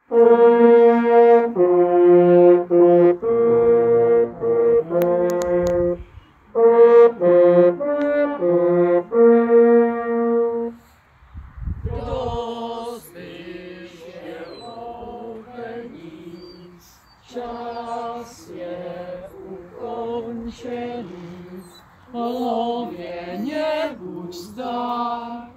Čas je ukončený, lověně buď zdar.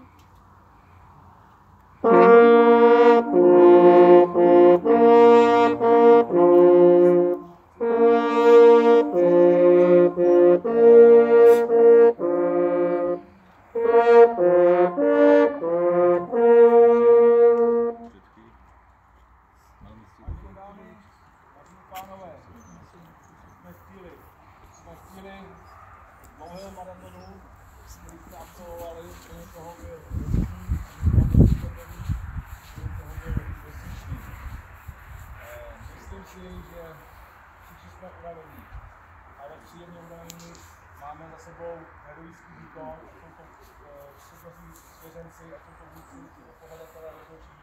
Pánové, jsme chvíli dlouhého maratonu, který jsme absolvovali, kromě toho byl měsíční. Myslím si, že všichni jsme unavení, ale příjemně unavení. Máme za sebou heroický výkon, a jsou to přednostní svěřenci, a jsou to vůdci, pořadatelé rozhodčí.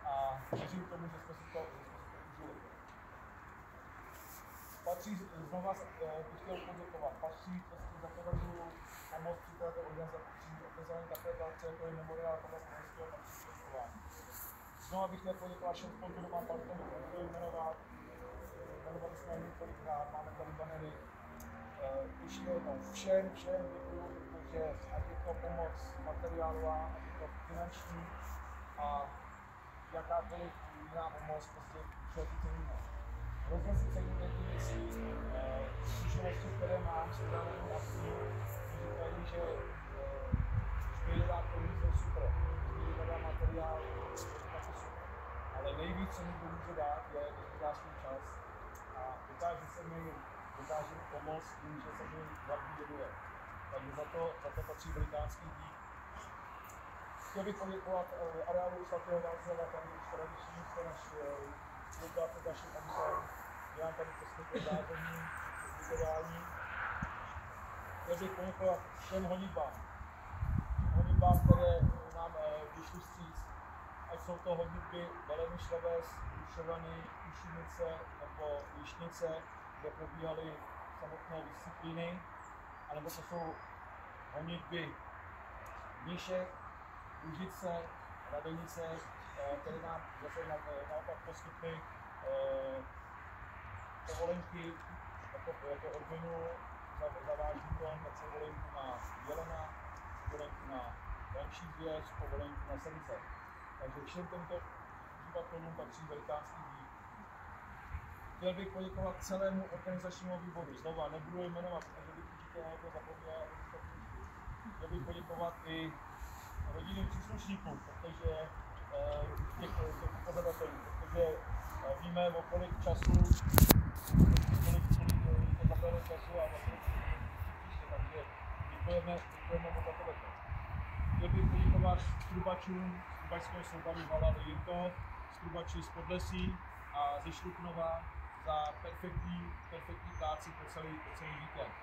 A věřím tomu, že jsme si to užili. Patří, znova bych chtěl poděkovat, patří za to pomoc při této organizační takové práce, jako je Memoriál Karla Skalického patří poděkování. Znova bych chtěl poděkovat všem sponzorům a partnerům, kteří jmenovali jsme několikrát, máme tady banery. Ještě jednou všem děkuju, protože ať je to pomoc materiálová, ať je to finanční a jakákoliv jiná pomoc, prostě člověk ceníme. Hrozně si ceníme ty věci, zkušenosti, které mám s udávaným akcím, říkají, že zbělá peníze jsou super, zbělá materiál je taky super. Ale nejvíc, co mi může dát, je, když mi dá svůj čas a dokáže mi pomoct tím, že se mi hlavní věnuje. Takže za to patří velikánský dík. Chtěl bych poděkovat areálu svatého Václava, tam už tradiční jste naš spolupráce s naším obsem, dělám tady technické zázemí, ubytování. Chtěl bych poděkovat všem honitbám, které nám vyšly vstříc, ať jsou to honitby Beleny Šleves, Dušovany, Kušinice nebo Jišnice, kde probíhaly samotné disciplíny, anebo to jsou honitby Mnišek, Lužice, Radenice, které nám zase naopak poskytly povolenky jako odměnu za váš výkon, povolenku na jelena, povolenku na další zvěř, povolenku na srdce. Takže všem těmto uživatelům patří velikánský dík. Chtěl bych poděkovat celému organizačnímu výboru. Znova nebudu je jmenovat, protože bych určitě na to zapomněl. Chtěl bych poděkovat i rodinným příslušníkům, protože těch pořadatelů, protože víme, o kolik času, kolik to zabere času a vlastně takže děkujeme moc za tohleto. Chtěl bych poděkovat strubačům z Trubačského soubaru Hala Jirkov, strubači z Podlesí a ze Šluknova za perfektní práci po celý víkend.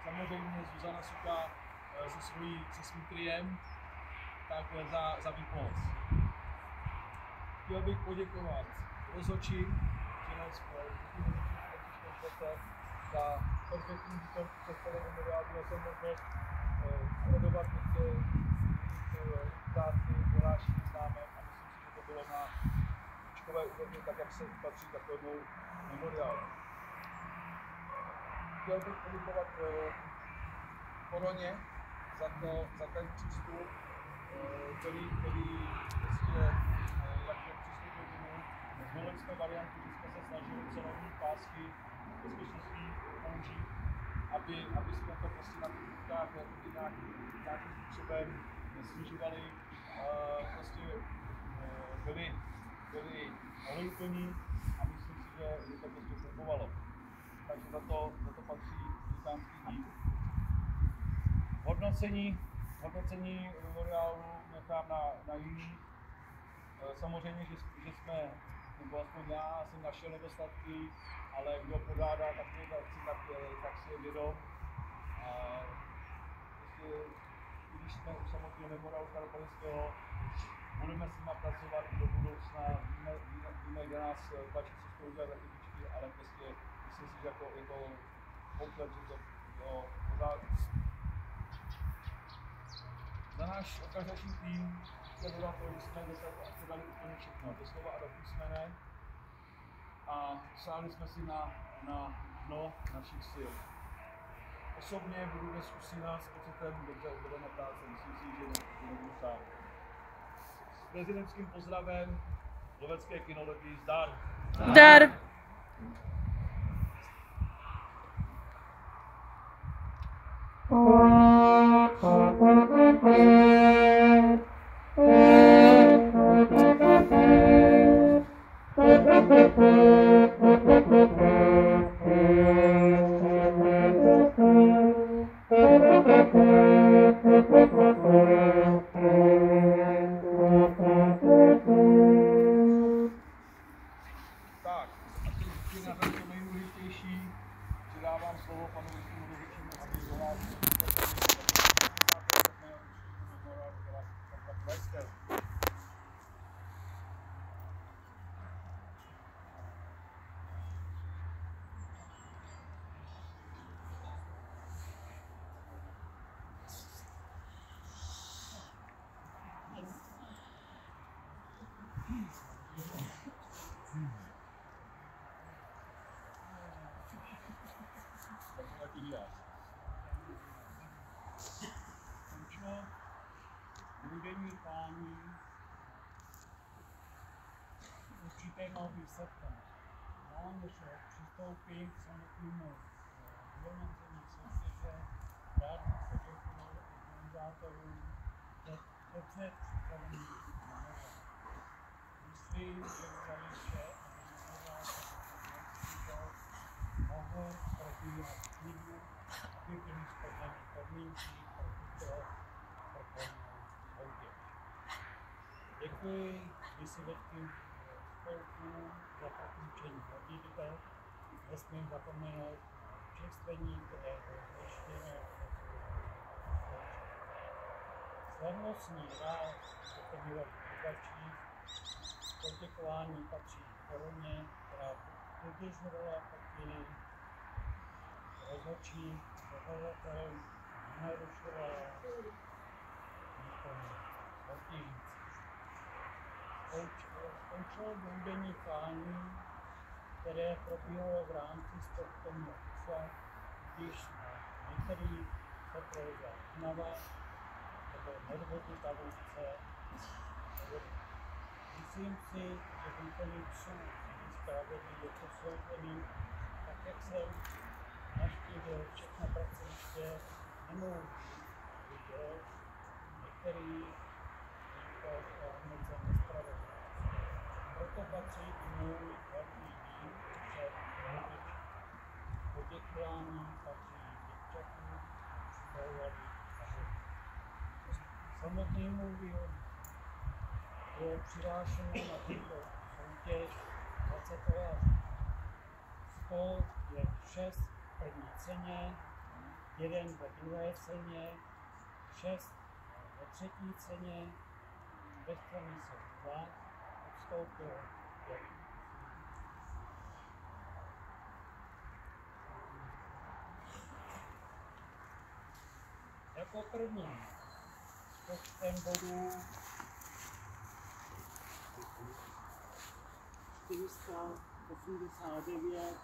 Samozřejmě Zuzana Suka se svým triem, tak za výpomoc. Chtěl bych poděkovat rozhodčím za perfektní výkon představy memoriálu. Měl jsem možnost sledovat práci, vyhlášení známek a myslím si, že to bylo na špičkové úrovni, tak jak se patří takovému memoriálu. Chtěl bych poděkovat Koroně za ten přístup, který prostě, jak je přístup k tomu. Zvolili jsme variantu, že jsme se snažili cenovní pásky bezpečnostní použít, aby jsme to prostě na těch rukách nějakým způsobem snižovali, prostě byli ohleduplní a myslím si, že to prostě fungovalo. Takže za to patří velikánský dík. Hodnocení memoriálu nechám na jiných. Samozřejmě, že jsme, nebo aspoň já jsem našel nedostatky, ale kdo podává takové akci, tak si je vědom. Prostě, když jsme u samotného memoriálu Karla Skalického, budeme s nimi pracovat do budoucna, víme kde nás tlačí si to udělat za chybičky, ale prostě myslím si, že jako je to komplet, že to pořád. Za náš organizační tým chtěl dodat to, že jsme dali úplně všechno. Doslova a do písmene. A sáhli jsme si na dno našich sil. Osobně budu dnes usínat s pocitem dobře odvedené práce. Myslím si, že nebudu sám. S prezidentským pozdravem lovecké kynologii zdar! Zdar! Tak, a teď na to nejdůležitější, předávám slovo panu Výškému Dověčímu, aby dohlásil Budení klání určitého výsledkem. Mám, než přistoupím k samotnému vyhodnocení soutěže, rád bych poděkoval organizátorům za dobře připravený memoriál. Myslím, že vzali vše, aby mohl probíhat klidu, aby byly splněny podmínky pro tuto vrcholnou soutěž. Děkuji vysvědčím spolků za podklíčení modlitbe. Nesmím zapomenout čestvení, které bylo zajištěno. Slavnostní rád doplňovat podačí. Poděkování patří koroně, která udržovala pokyny rozhodčí zahovatelů, nenarušovala nikomu soutěžící. Skončilo budení klání, které probíhalo v rámci sportovního kufla, když na některých se projevila únava nebo nervozita vůdce. Myslím si, že výkony psů spravedlivě posouzený, tak jak jsem navštívil všechna pracoviště, nemohu vidět některý výkon ohodnocen nespravedlivě. Proto patří i můj velký díl před rodiči. Poděkování patří děvčatům, školovali a hodně. Samotnému výhodu bylo přihlášeno na tuto soutěž 20 kolářů. Z toho je 6 v první ceně, 1 ve druhé ceně, 6 ve třetí ceně, bezcenní jsou 2, odstoupilo 5. Jako první s počtem bodů 489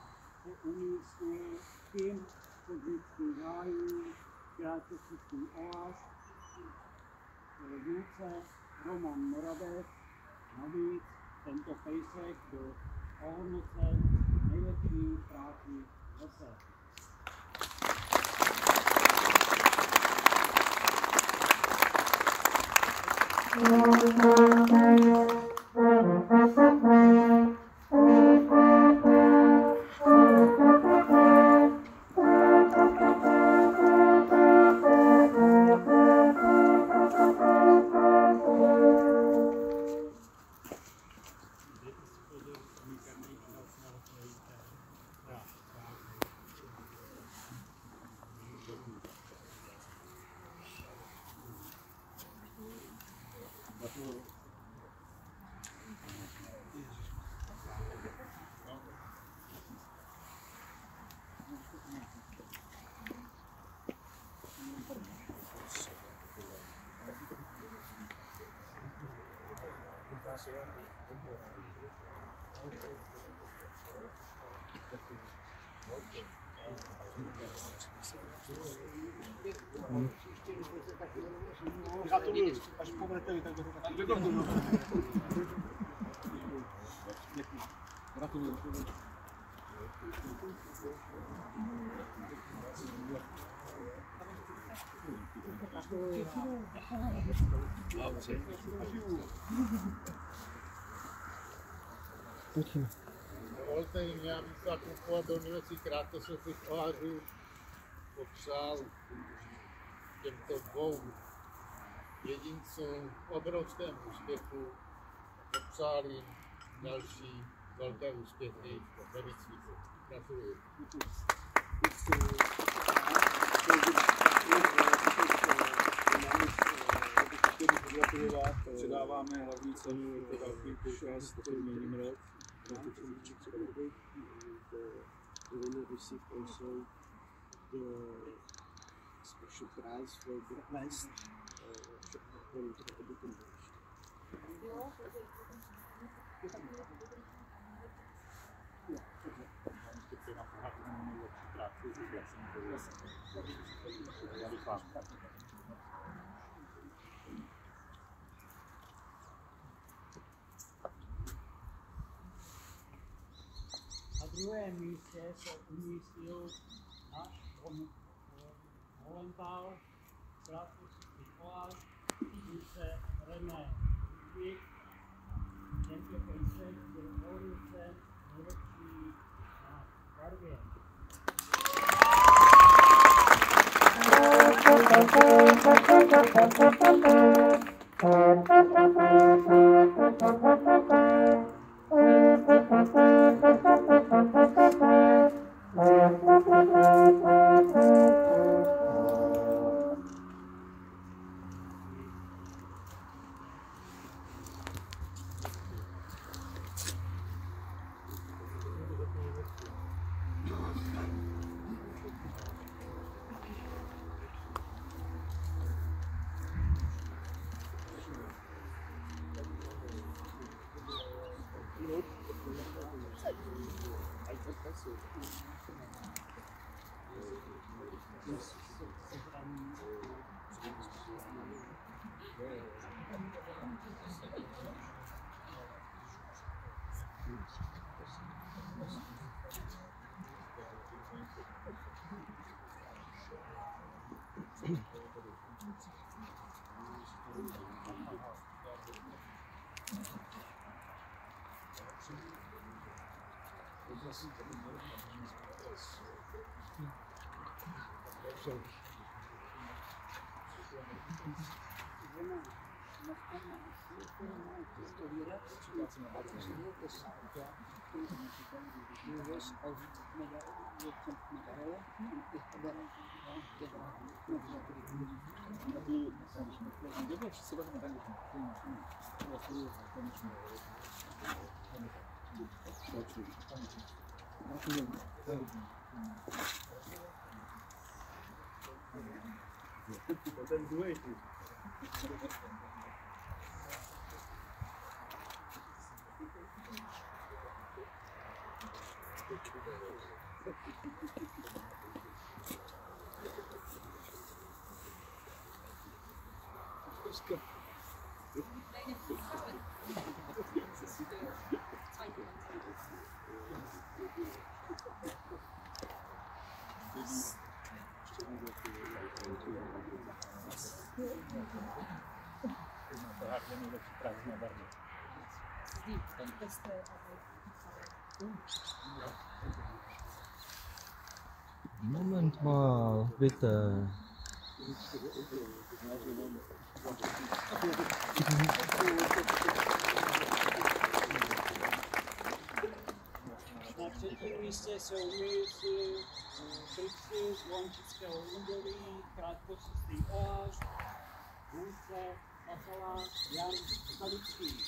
se umístil tým Podnických hájů, Kráčovský oáž, vůdce Roman Moravec. Navíc tento pejsek byl ohodnocen nejlepší práci v lese. Gratuluju, až povedete vy, tak to taky gratuluju. Gratuluju. Dovolte jim, já bych chtěl kupovat do Univerzity Krátosových oářů popřál těmto dvou jedincům obrovském úspěchu, popřál jim další velké úspěchy ve výcviku. Gratuluji. Předáváme hlavní cenu jako takový poukaz, který měním rok. The winner received also the special prize for the best according to the editing Na druhém místě se umístil náš Holenthal, krátkosti oáz, se René Ludvík, tento pejsek byl ohodnocen nejlepší na barvě. Ten druhý tu. Moment mal, bitte. Na třetím místě se umístil Trixi z Lončického údolí, krátkočistý oáž, vůdce Pasalář Jan Skalický.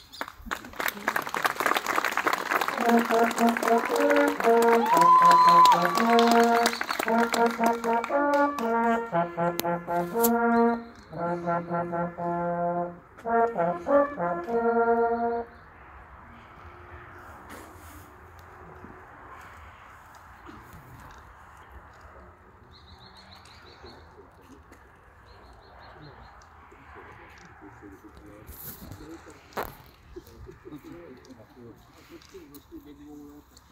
vlastně ve 2 letech.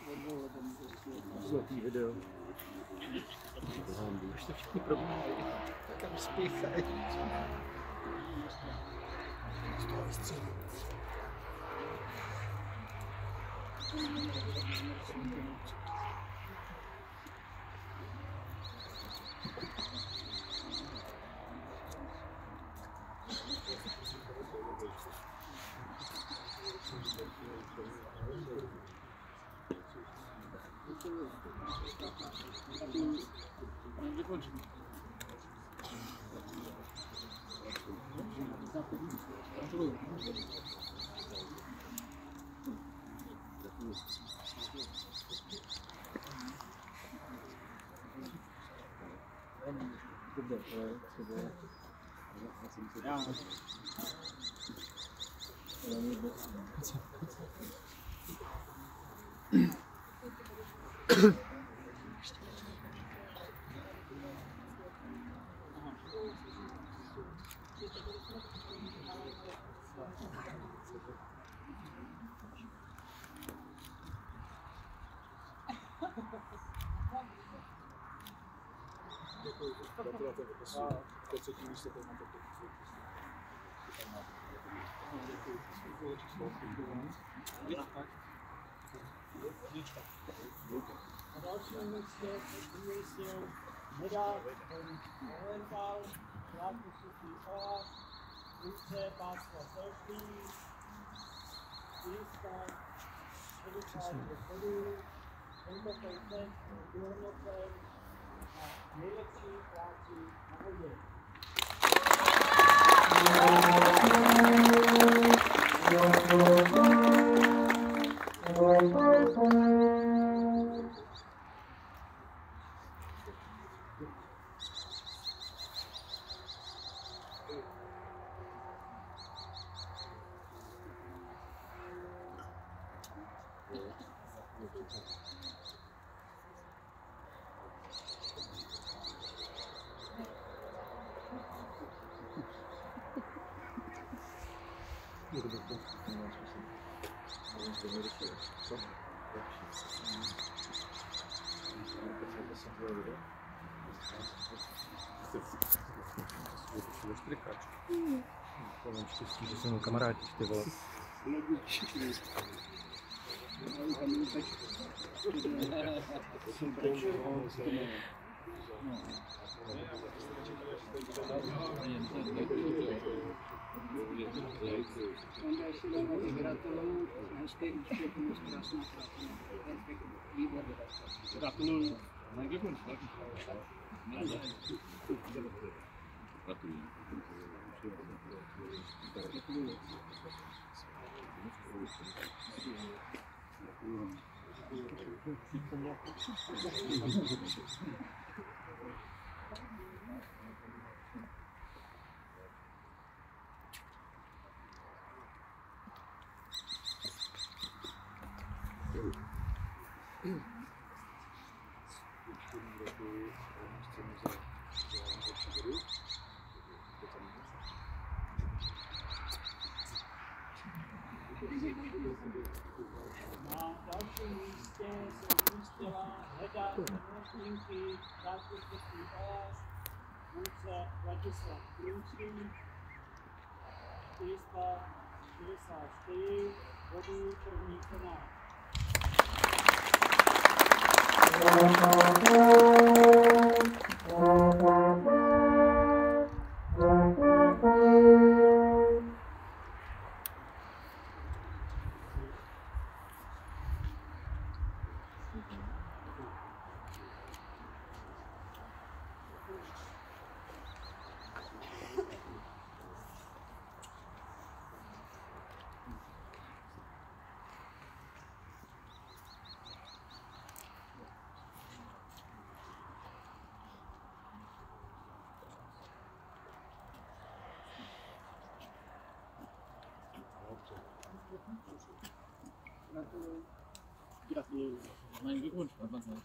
Ve 2 letech vlastně. Zlatý video. Už to všichni probíhají. Tam spěchají. Z toho vystřelí. Gratulacje po prostu. To trzecie miejsce to na to. Na dalším místě umístil medák Olenthal, krátkosuchý oáz, vůdce pásma selfie, 60 bodů, tento kousek byl vyhodnocen a nejlepší práci na vodě. Mám štěstí, že jsem kamarádi, ty vole. Onda ještě velmi gratuluju, hezký úspěch, moc krásná práce. Perfektní, výborně. Gratuluju. Gratuluju. Na dalším místě se umístila Heda Nemocníky, krátkosuchý oáz, vůdce Vladislav Krumský, 464 bodů, první finál. Gratuluju. Gratuluju. Mein Glückwunsch, was man sagt.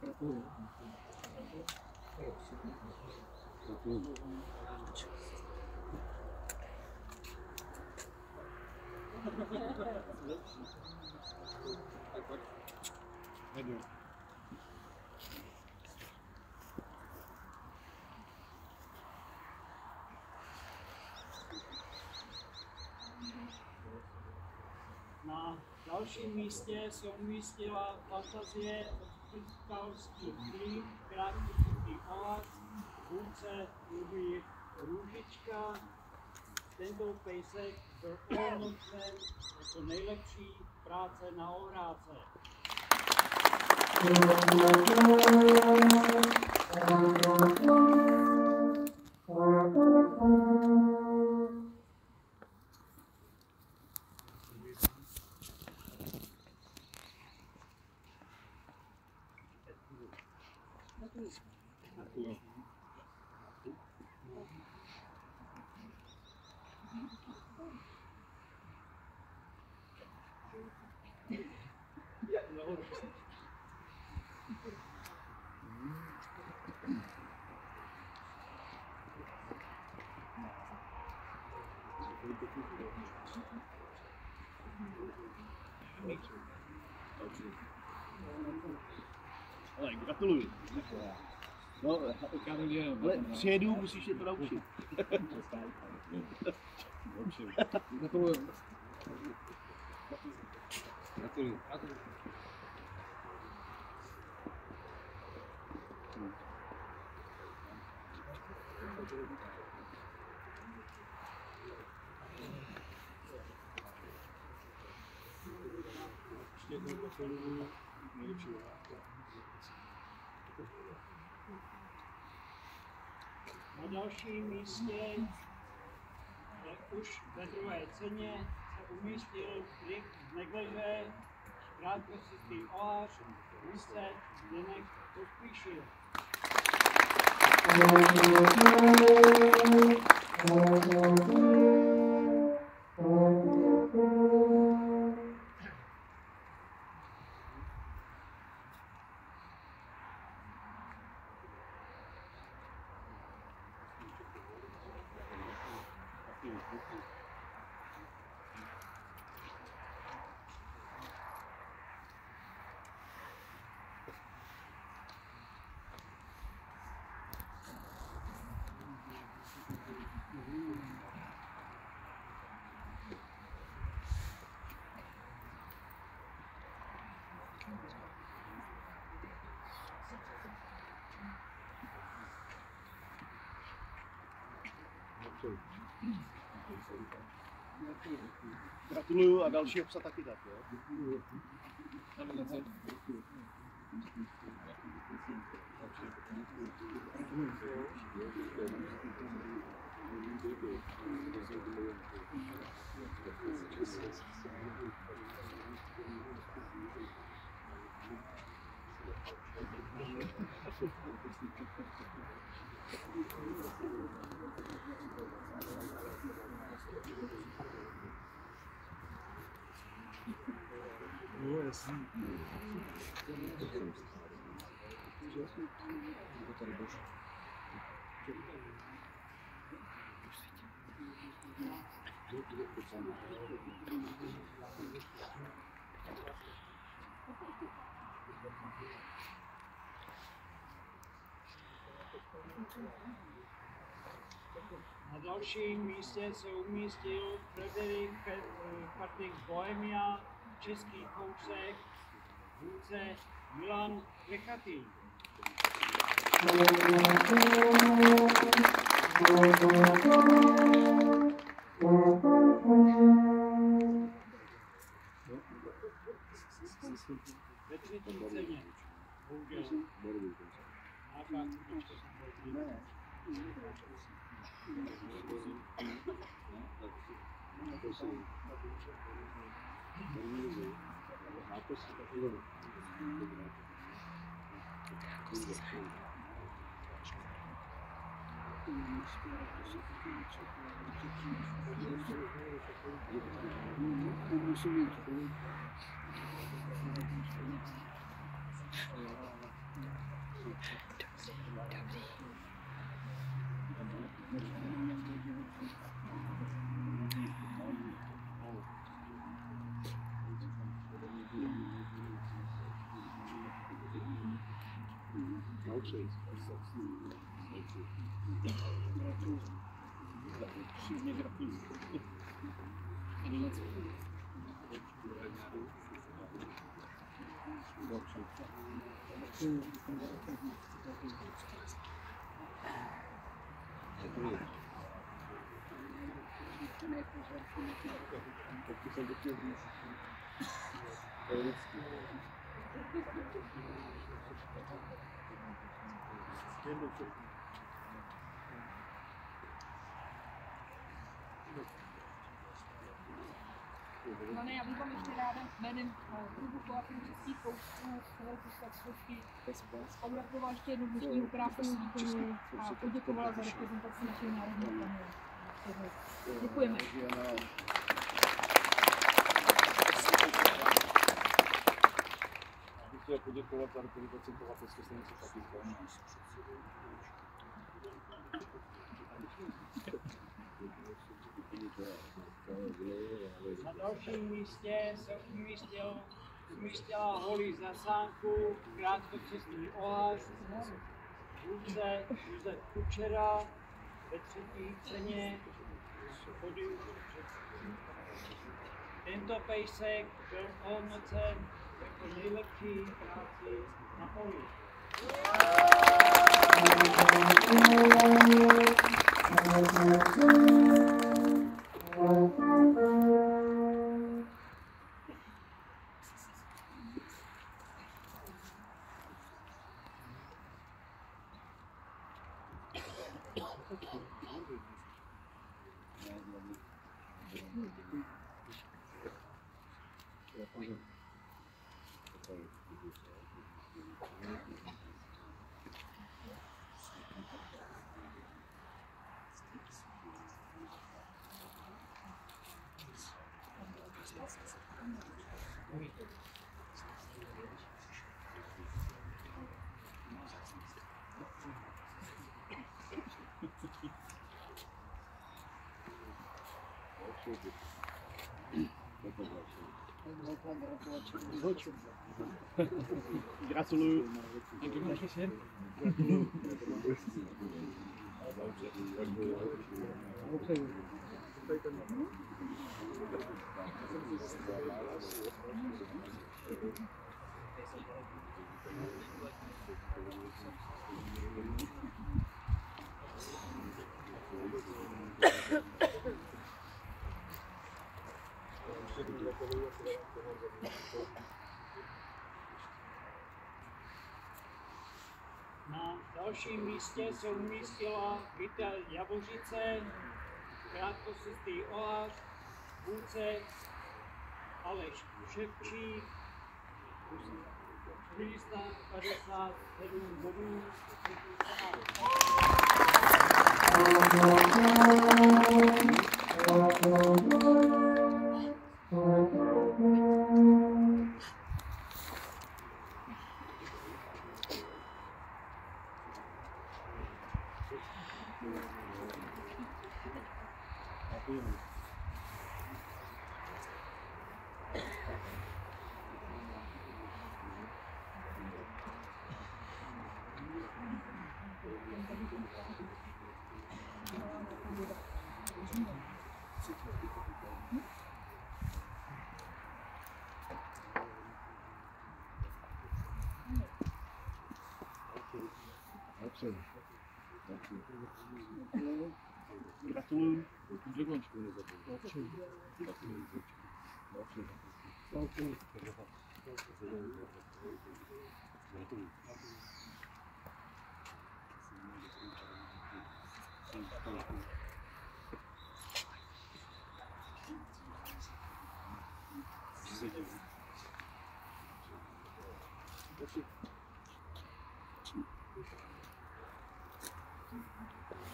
Gratuluju. Na dalším místě se umístila fantazie od Krystalských klí, krátký oáz, vůdce kluby Růžička. Tento pejsek byl ohodnocen jako nejlepší práce na ohrádce. Ale gratuluju. No, ale přijedu, musíš je to naučit. Gratuluju. Gratuluju. Na dalším místě, už ve druhé ceně, se umístil Rick z Negleže, krátkositý oář, vůdce Zdeněk Pospíšil. Gratuluju a dalšího psa taky tak, jo? Na dalším místě se umístil Frederik Patrik Bohemia, český kousek, vůdce Milan Klechatý. Ve třetí ceně, bohužel. No ne, já bych vám ještě ráda jménem klubu kooperativních koučů Slovenské pogratulovala ještě jednu dnešní krásnou výkonu a poděkovala za reprezentaci našeho národního kamery. Děkujeme. Bych chtěl poděkovat za reprezentaci chovatelské stanice Pakistan. Na dalším místě se umístila holí zasánku, krátkocestní ohář, vůdce Josef Kučera ve třetí ceně podium. Tento pejsek byl ohodnocen jako nejlepší práci na poli. Gratuluju. Na dalším místě se umístila Vita Javořice, krátkocestý ohář, vůdce Aleš Ševčík, 457 bodů. Gratuluju.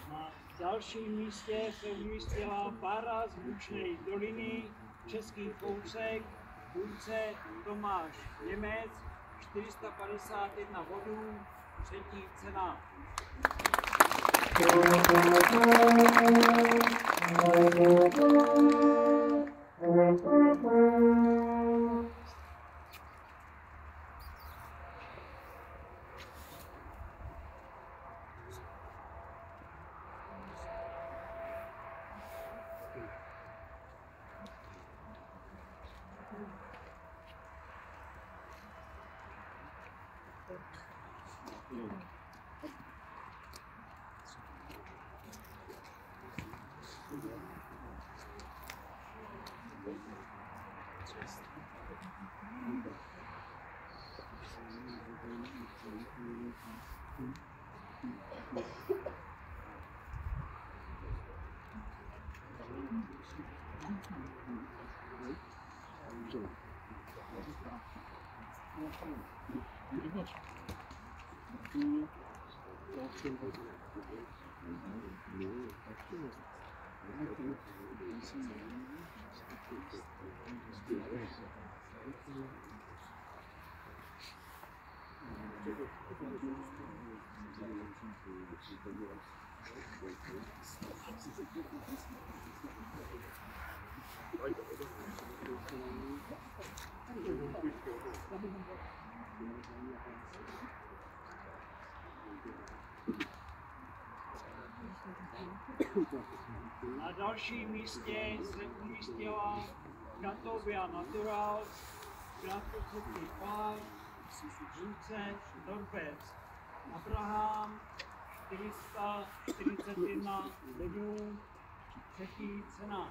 Na dalším místě se umístila para z Bučné doliny, český kousek, vůdce Tomáš Němec, 451 bodů, třetí cena. Na dalším místě se umístila Kratovia Naturals, krátkozračný pár, Vince Dorbec, Abraham 441 bodů, třetí cena.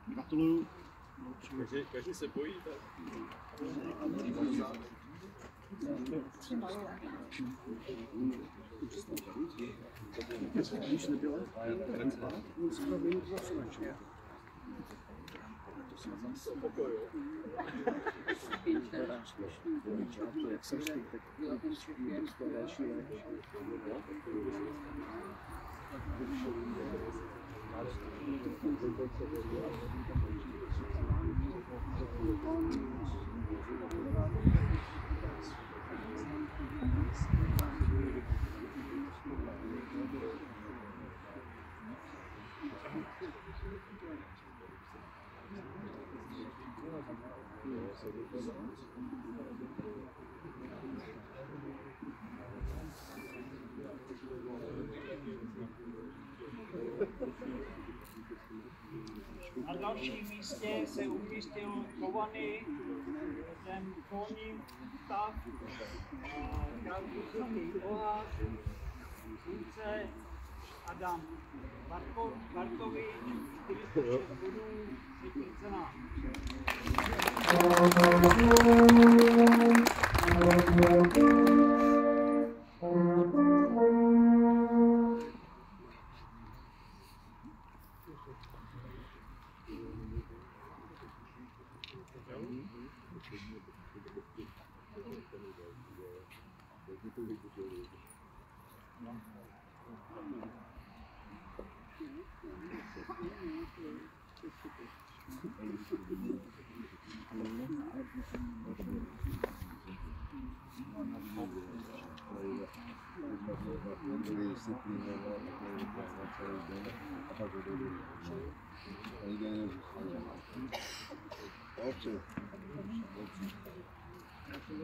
Gratuluju. Každý se bojí, tak... Když nebyla, on se na mě zasunečil. Jak jsem řekl, tak to další Na dalším místě se umístil chovaný ten koní stav, krátkozraký ohář, Vince Adam Bartovič, 46 bodů, třetí cena.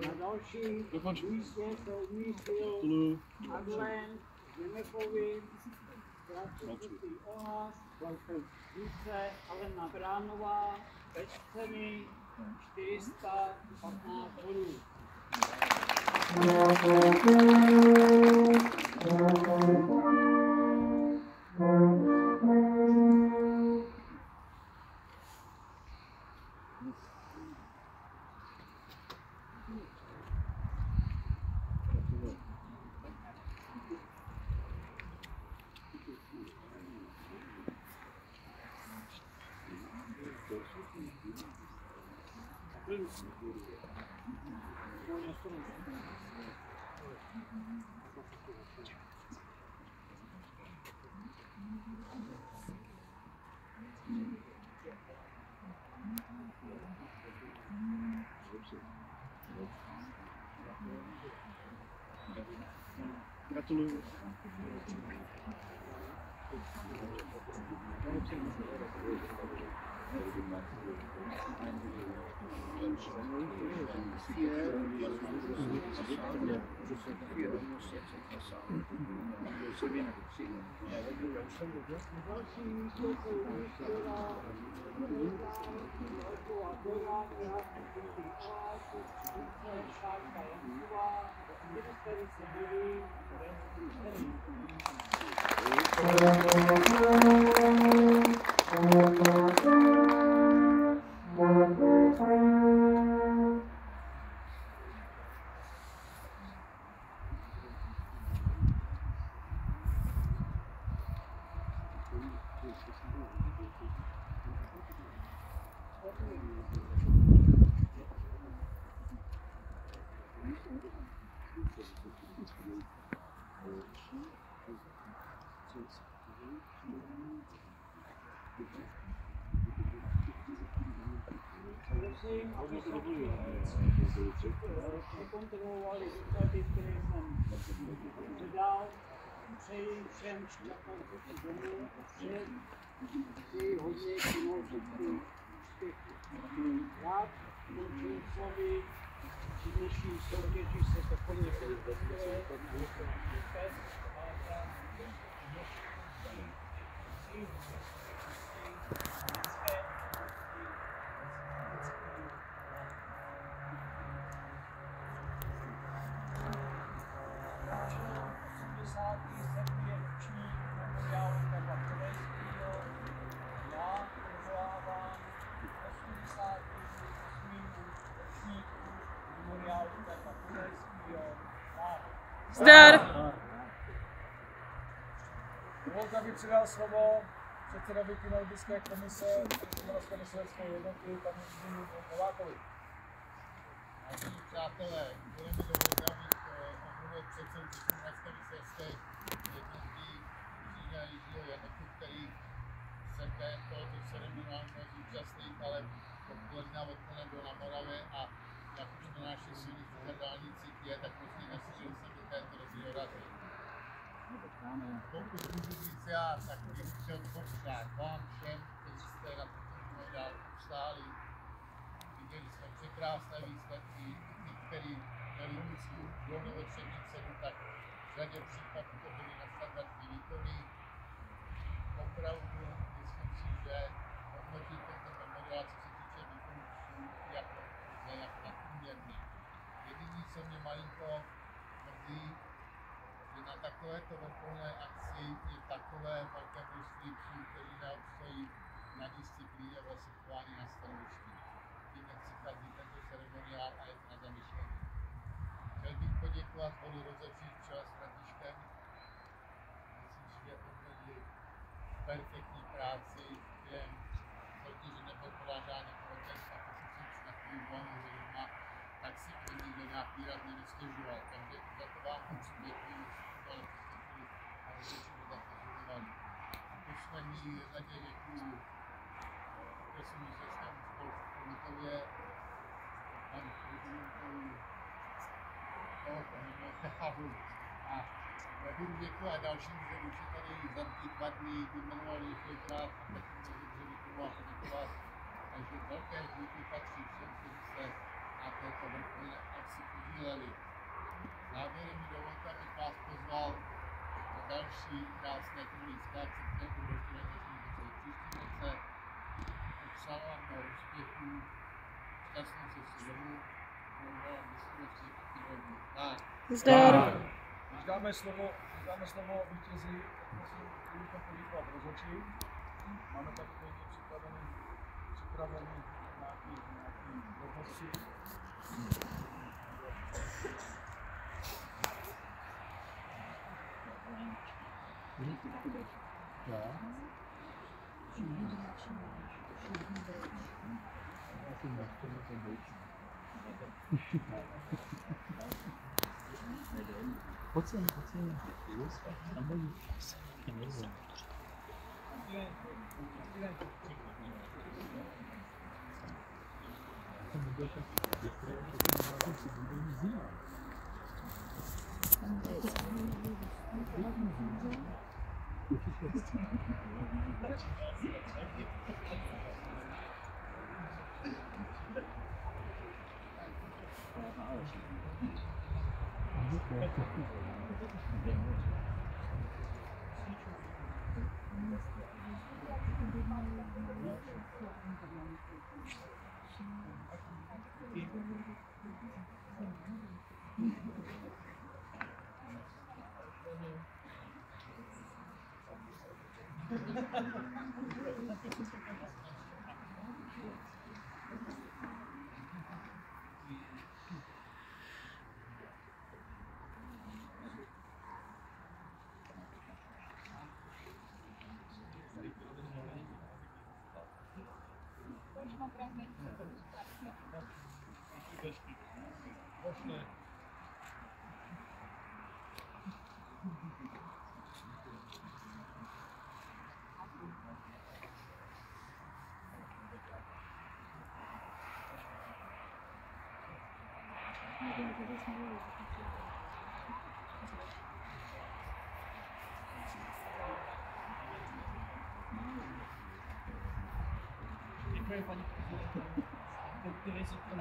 Na dalším místě se umístil Adlen Jemekovič, krátkozraký ohář, Vince Alena Bránová, bez ceny 415 bodů. Gratuluju. Prosím, aby nekontrolovali úřady, které jsem předal. Přeji všem šťastnou cestu domů a všem si hodně kinožitky úspěchů. Rád končím slovy při dnešní soutěži se takovým Zdar! Dovolte, abych předal slovo předsedovi Kinolybické komise Moravské myslivecké jednoty, panu Zbigněvu Novákovi. Vážení přátelé, budeme dovolit, abych omluvil předsedu Moravské myslivecké jednoty Jiřího Janotu, který se během tohoto ceremoniálu měl zúčastnit, ale odpoledne byl na Moravě a jak už to naše silnice na dálnici je, tak prostě nestihl se do této rozhovory. Pokud můžu říct já, tak bych chtěl popřát vám všem, kteří jste na tomto memoriálu obstáli. Viděli jsme překrásné výsledky, ty, kteří měli úctu do novotřební cenu, tak v řadě případů to byly nadstandardní výkony. Opravdu myslím si, že hodnotit tento memoriál, co se týče výkonů, jako nadprůměrný. Jediný, co mě malinko mrzí, že na takovéto vrcholné akci je takové velké množství psů, kteří neobstojí na disciplíně v osekování na stanovišti. Tím nechci kazit tento ceremoniál a je to na zamyšlení. Chtěl bych poděkovat panu rozhodčí v čele s Františkem. Myslím si, že odvedli perfektní práci, během soutěže nebyl podán žádný protest a pokud jsem si na chvíli uvolnil, že doma, tak si ani nikdo nějaký rad nevystěžoval. Takže za to vám moc děkuji, ale postupuji a rozhodčí to zasazovali. V poslední řadě děkuji okresnímu městeckému spolku v Chomutové, panu prezidentovi tohoto memoriálu a budu děkovat dalším, že už je tady za ty 2 dny vyjmenovali několikrát a tak to dobře vykonovat a poděkovat. Takže velké díky patří všem, kteří se na této vrcholné akci podíleli. Závěrem mi dovolte, abych vás pozval na další krásné kinolybické akce, které budou ještě na příštím roce. Popřál vám mnoho úspěchů, šťastnou cestu domů, budou myslivosti a kinolyby. Zdar! Když dáme slovo vítězi, tak prosím, kdybychom poděkovat rozhodčím. Máme tady připravený nějaký drobnosti. Děkuji, paní který se to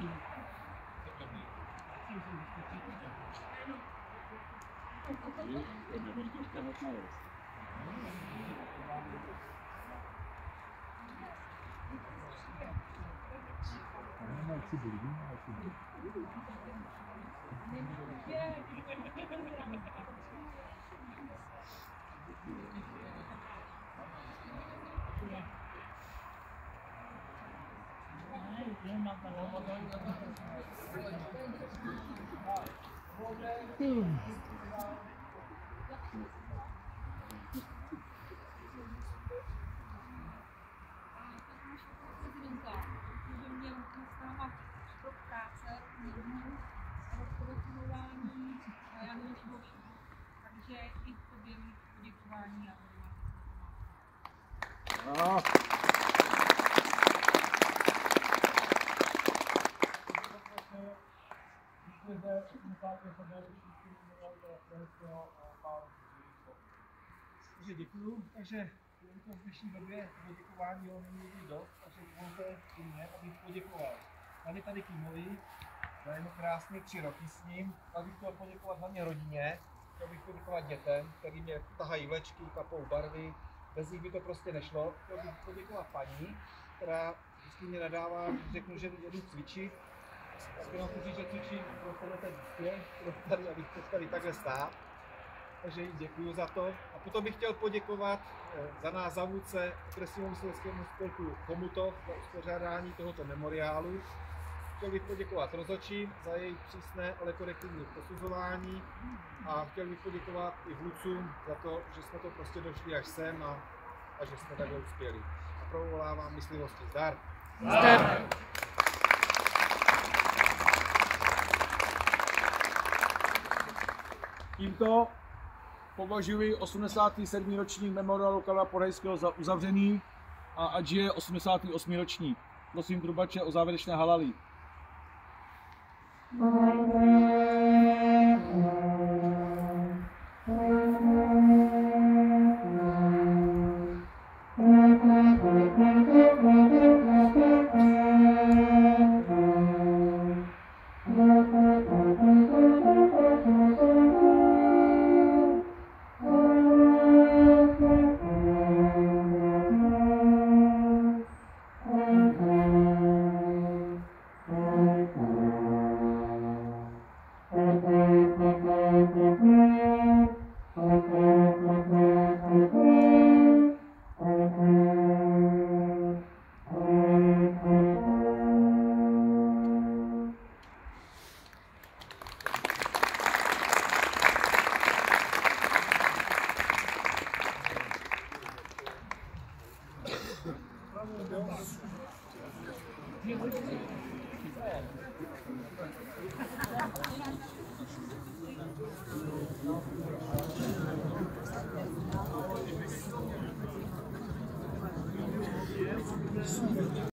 takže i tobě poděkování a Takže děkuju, takže v dnešní době poděkování není nikdy dost, takže dovolte i mě, abych poděkoval tady Kýmovi za jeho krásné 3 roky s ním. Chtěl bych chtěl poděkovat hlavně rodině, chtěl bych poděkovat dětem, který mě tahají vlečky, kapou barvy, bez nich by to prostě nešlo. Chtěl bych poděkovat paní, která vždycky mě nadává, když řeknu, že jedu cvičit, tak jenom chci říct, že cvičím pro tenhle dítě, abych tady takhle stál. Takže jí děkuju za to. A potom bych chtěl poděkovat za nás za vůdce okresního mysliveckému spolku Chomutov za uspořádání tohoto memoriálu. Chtěl bych poděkovat rozhodčím za jejich přísné, ale korektivní posuzování a chtěl bych poděkovat i vůdcům za to, že jsme to prostě došli až sem a že jsme takhle uspěli. A provolávám myslivosti zdar. Zdar. Tímto považuji 87. ročník memoriálu Karla Podhajského za uzavřený a ať je 88. ročník. Prosím trubače o závěrečné halalí.